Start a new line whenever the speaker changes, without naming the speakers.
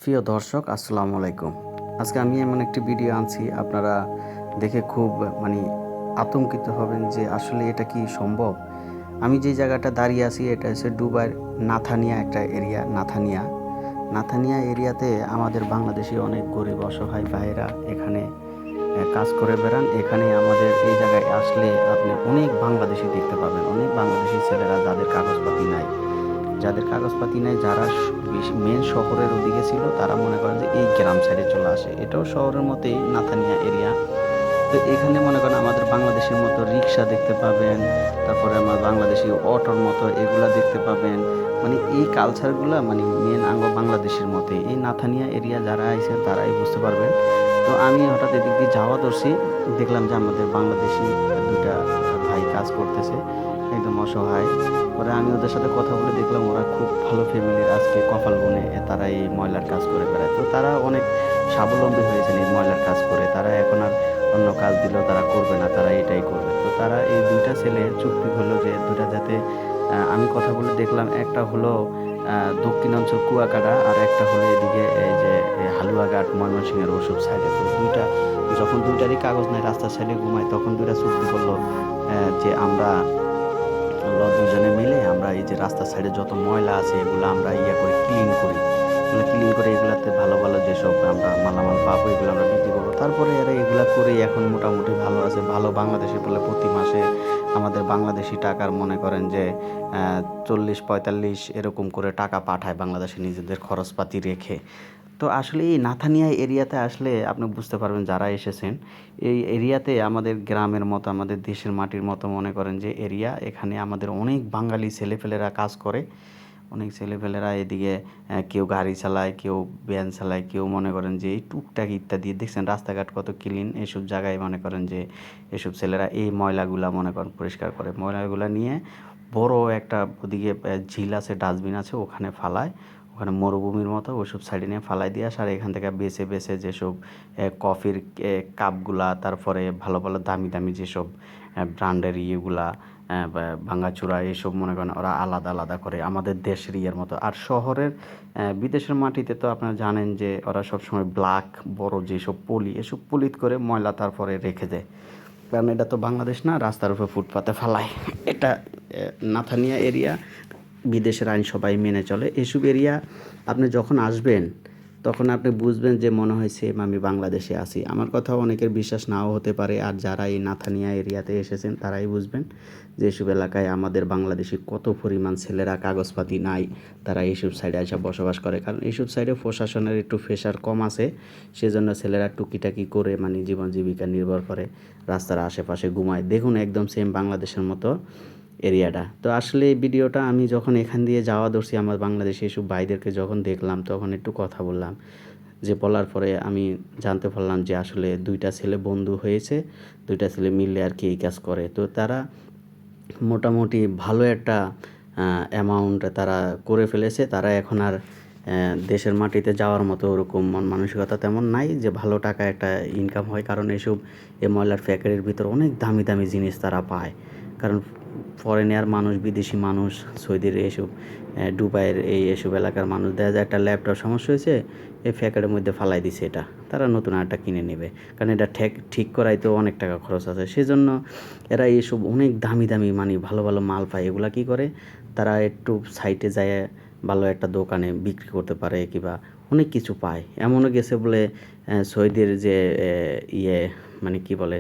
প্রিয় দর্শক আসসালামু আলাইকুম। আজকে আমি এমন একটি ভিডিও আনছি, আপনারা দেখে খুব মানে আতঙ্কিত হবেন যে আসলে এটা কি সম্ভব। আমি যে জায়গাটা দাঁড়িয়ে আছি এটা হচ্ছে দুবাইয়ের নাথানিয়া একটা এরিয়া। নাথানিয়া এরিয়াতে আমাদের বাংলাদেশি অনেক গরিব অসহায় ভাইয়েরা এখানে কাজ করে বেড়ান। এখানে আমাদের এই জায়গায় আসলে আপনি অনেক বাংলাদেশি দেখতে পাবেন, অনেক বাংলাদেশি ছেলেরা যাদের কাগজপাতি নেই, যারা মেন শহরের ওদিকে ছিল, তারা মনে করেন যে এই গ্রাম সাইডে চলে আসে। এটাও শহরের মতোই নাথানিয়া এরিয়া। তো এখানে মনে করেন আমাদের বাংলাদেশের মতো রিক্সা দেখতে পাবেন, তারপরে আমার বাংলাদেশি অটোর মতো এগুলা দেখতে পাবেন। মানে এই কালচারগুলা মানে মেন আঙ্গ বাংলাদেশের মতোই। এই নাথানিয়া এরিয়া যারা আইছেন তারাই বুঝতে পারবেন। তো আমি হঠাৎ এদিক দিয়ে যাওয়া ধরছি, দেখলাম যে আমাদের বাংলাদেশি দুইটা ভাই কাজ করতেছে, একদম অসহায়। পরে আমি ওদের সাথে কথা বলে দেখলাম ওরা খুব ভালো ফ্যামিলির, আজকে কপাল গুনে তারা এই ময়লার কাজ করে বেড়ায়। তো তারা অনেক স্বাবলম্বী হয়েছেন এই ময়লার কাজ করে। তারা এখন আর অন্য কাজ দিলেও তারা করবে না, তারা এটাই করবে। তো তারা এই দুইটা ছেলে চুক্তি হলো যে দুইটা যাতে আমি কথা বলে দেখলাম, একটা হলো দক্ষিণাঞ্চল কুয়াকাটা, আর একটা হলো এদিকে এই যে হালুয়াঘাট ময়মনসিংহের ওসব সাইডে। তো দুইটা যখন দুইটারই কাগজ নাই, রাস্তার সাইডে ঘুমায়, তখন দুইটা চুক্তি করলো যে আমরা দুজনে মিলে আমরা এই যে রাস্তার সাইডে যত ময়লা আছে এগুলো আমরা করে ক্লিন করে এগুলাতে ভালো ভালো যেসব আমরা মালামাল পাবো এগুলো আমরা বিক্রি করবো। তারপরে এরা এগুলা করে এখন মোটামুটি ভালো আছে। ভালো বাংলাদেশে বলে প্রতি মাসে আমাদের বাংলাদেশি টাকার মনে করেন যে 40-45 এরকম করে টাকা পাঠায় বাংলাদেশে নিজেদের খরচপাতি রেখে। তো আসলে এই নাথানিয়া এরিয়াতে আসলে আপনি বুঝতে পারবেন, যারা এসেছেন এই এরিয়াতে আমাদের গ্রামের মতো, আমাদের দেশের মাটির মতো মনে করেন যে এরিয়া। এখানে আমাদের অনেক বাঙালি ছেলেপেলেরা কাজ করে, অনেক ছেলেপেলেরা এদিকে কেউ গাড়ি চালায়, কেউ ভ্যান চালায়, কেউ মনে করেন যে এই টুকটাক ইত্যাদি। দেখছেন রাস্তাঘাট কত ক্লিন, এসব জায়গায় মনে করেন যে এসব ছেলেরা এই ময়লাগুলা মনে করেন পরিষ্কার করে। ময়লাগুলা নিয়ে বড় একটা ওদিকে ঝিল আছে, ডাস্টবিন আছে, ওখানে ফালায়। ওখানে মরুভূমির মতো ওইসব সাইডে নিয়ে ফালাই দিয়ে আসে। আর এখান থেকে বেছে বেছে যেসব কফির কাপগুলা, তারপরে ভালো ভালো দামি দামি যেসব ব্র্যান্ডের ইয়েগুলা, ভাঙাচোরা এসব মনে করেন ওরা আলাদা আলাদা করে আমাদের দেশের ইয়ের মতো। আর শহরের বিদেশের মাটিতে তো আপনারা জানেন যে ওরা সবসময় ব্ল্যাক বড় যেসব পলি, এসব পলিত করে ময়লা তারপরে রেখে দেয়। কারণ এটা তো বাংলাদেশ না, রাস্তার উপর ফুটপাতে ফালায়। এটা নাথানিয়া এরিয়া, বিদেশের আইন সবাই মেনে চলে। এসব এরিয়া আপনি যখন আসবেন তখন আপনি বুঝবেন যে মনে হয় সেম আমি বাংলাদেশে আছি। আমার কথাও অনেকের বিশ্বাস নাও হতে পারে, আর যারা এই নাথানিয়া এরিয়াতে এসেছেন তারাই বুঝবেন যে এসব এলাকায় আমাদের বাংলাদেশি কত পরিমাণ ছেলেরা কাগজপাতি নাই, তারা এইসব সাইডে এসে বসবাস করে। কারণ এইসব সাইডে প্রশাসনের একটু প্রেশার কম আছে, সেজন্য ছেলেরা টুকিটাকি করে মানে জীবন জীবিকা নির্ভর করে, রাস্তার আশেপাশে ঘুমায়। দেখুন একদম সেম বাংলাদেশের মতো এরিয়াটা। তো আসলে এই ভিডিওটা আমি যখন এখান দিয়ে যাওয়া ধরছি, আমার বাংলাদেশে এসব ভাইদেরকে যখন দেখলাম তখন একটু কথা বললাম, যে বলার পরে আমি জানতে পারলাম যে আসলে দুইটা ছেলে বন্ধু হয়েছে, দুইটা ছেলে মিলে আর কি এই কাজ করে। তো তারা মোটামুটি ভালো একটা অ্যামাউন্ট তারা করে ফেলেছে। তারা এখন আর দেশের মাটিতে যাওয়ার মতো ওরকম মন মানসিকতা তেমন নাই যে ভালো টাকা একটা ইনকাম হয়। কারণ এসব ময়লার ফ্যাক্টরির ভিতর অনেক দামি দামি জিনিস তারা পায়। কারণ ফরেনিয়ার মানুষ, বিদেশি মানুষ, সৌদির এসব দুবাইয়ের এসব এলাকার মানুষ দেখা যায় একটা ল্যাপটপ সমস্যা হয়েছে, এই ফ্যাক্টরির মধ্যে ফালাই দিছে, এটা তারা নতুন একটা কিনে নেবে। কারণ এটা ঠিক করাইতেও অনেক টাকা খরচ আছে। সেজন্য এরা এইসব অনেক দামি দামি মানে ভালো ভালো মাল পায়। এগুলা কী করে, তারা একটু সাইটে যায় ভালো একটা দোকানে বিক্রি করতে পারে, কিংবা অনেক কিছু পায়। এমনও গেছে বলে সৌদির যে ইয়ে মানে কি বলে